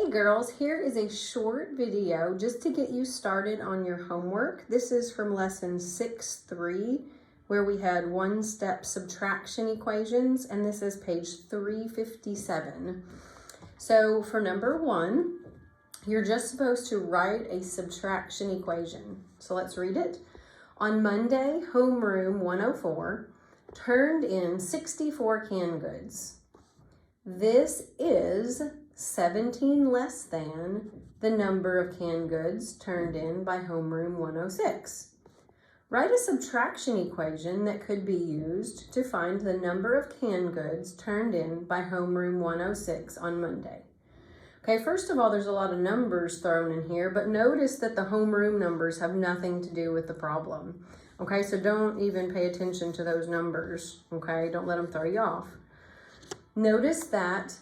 Hey girls, here is a short video just to get you started on your homework. This is from lesson 6-3, where we had one-step subtraction equations, and this is page 357. So for number 1, you're just supposed to write a subtraction equation. So let's read it. On Monday, homeroom 104 turned in 64 canned goods. This is 17 less than the number of canned goods turned in by homeroom 106. Write a subtraction equation that could be used to find the number of canned goods turned in by homeroom 106 on Monday. Okay, first of all, there's a lot of numbers thrown in here, but notice that the homeroom numbers have nothing to do with the problem. Okay, so don't even pay attention to those numbers. Okay, don't let them throw you off. Notice that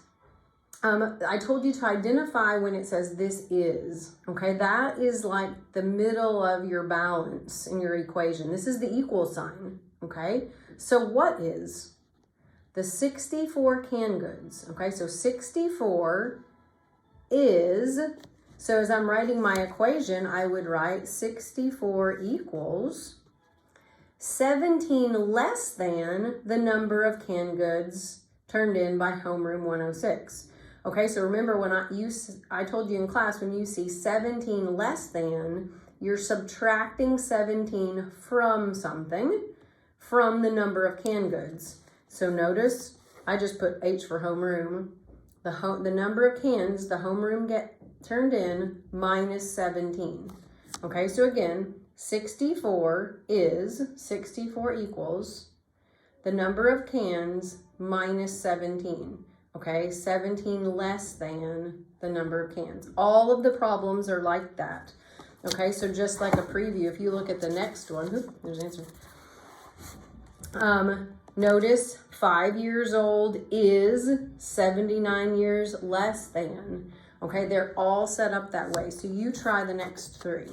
I told you to identify when it says this is, okay? That is like the middle of your balance in your equation. This is the equal sign, okay? So what is? The 64 canned goods, okay? So 64 is, so as I'm writing my equation, I would write 64 equals 17 less than the number of canned goods turned in by homeroom 106. Okay, so remember when I told you in class, when you see 17 less than, you're subtracting 17 from something, from the number of canned goods. So notice, I just put H for homeroom. The number of cans the homeroom get turned in minus 17. Okay, so again, 64 equals the number of cans minus 17. Okay, 17 less than the number of cans. All of the problems are like that. Okay, so just like a preview, if you look at the next one, there's the answer. Notice 5 years old is 79 years less than. Okay, they're all set up that way. So you try the next 3.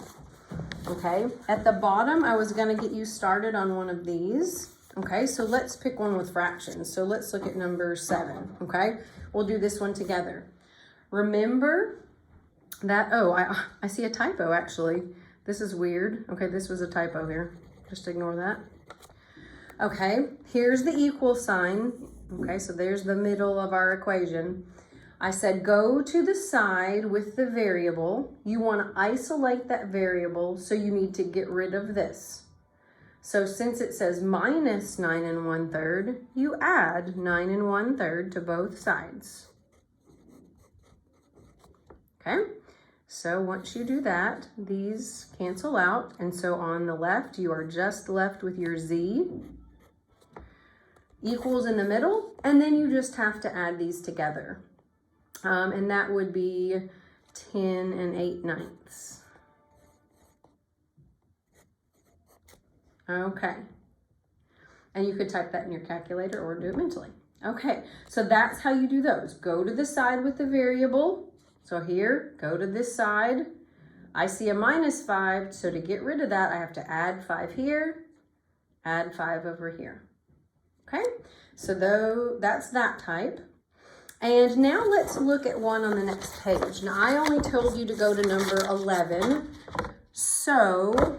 Okay, at the bottom, I was gonna get you started on one of these. Okay, so let's pick one with fractions. So let's look at number 7, okay? We'll do this one together. Remember that, oh, I see a typo actually. This is weird. Okay, this was a typo here. Just ignore that. Okay, here's the equal sign. Okay, so there's the middle of our equation. I said go to the side with the variable. You want to isolate that variable, so you need to get rid of this. So since it says minus 9 1/3, you add 9 1/3 to both sides. Okay, so once you do that, these cancel out. And so on the left, you are just left with your z equals in the middle. And then you just have to add these together. And that would be 10 8/9. Okay, and you could type that in your calculator or do it mentally. Okay, so that's how you do those. Go to the side with the variable. So here, go to this side. I see a minus 5, so to get rid of that, I have to add 5 here, add 5 over here. Okay, so that's that type. And now let's look at one on the next page. Now I only told you to go to number 11, so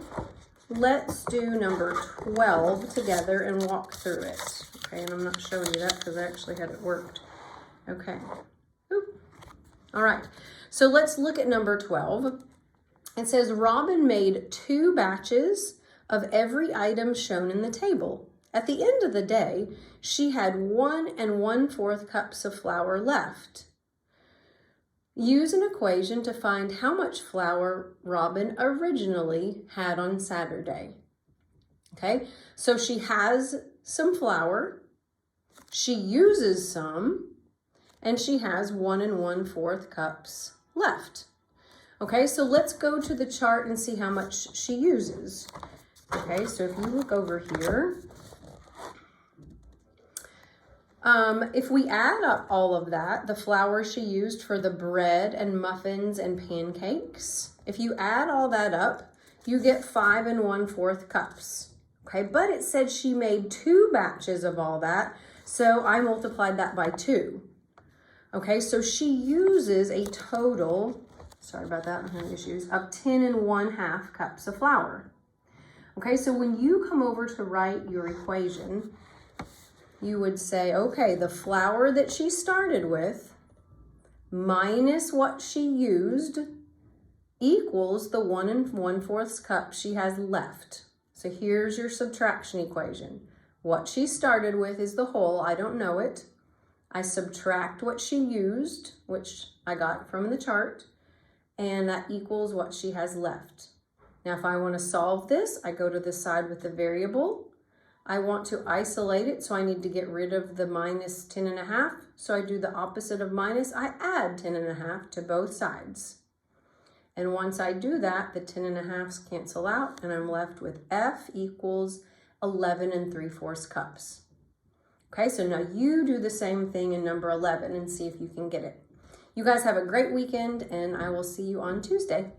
let's do number 12 together and walk through it. Okay, and I'm not showing you that because I actually had it worked. Okay. Oop. All right, so let's look at number 12. It says Robin made 2 batches of every item shown in the table. At the end of the day, she had 1 1/4 cups of flour left. Use an equation to find how much flour Robin originally had on Saturday. Okay, so she has some flour, she uses some, and she has 1 1/4 cups left. Okay, so let's go to the chart and see how much she uses. Okay, so if you look over here, if we add up all of that, the flour she used for the bread and muffins and pancakes, if you add all that up, you get 5 1/4 cups. Okay, but it said she made 2 batches of all that, so I multiplied that by 2. Okay, so she uses a total, sorry about that, I'm having issues, of 10 1/2 cups of flour. Okay, so when you come over to write your equation, you would say, okay, the flour that she started with minus what she used equals the 1 1/4 cup she has left. So here's your subtraction equation. What she started with is the whole, I don't know it. I subtract what she used, which I got from the chart, and that equals what she has left. Now, if I want to solve this, I go to the side with the variable. I want to isolate it, so I need to get rid of the minus 10 1/2. So I do the opposite of minus. I add 10 1/2 to both sides. And once I do that, the 10 1/2s cancel out, and I'm left with F equals 11 3/4 cups. Okay, so now you do the same thing in number 11 and see if you can get it. You guys have a great weekend, and I will see you on Tuesday.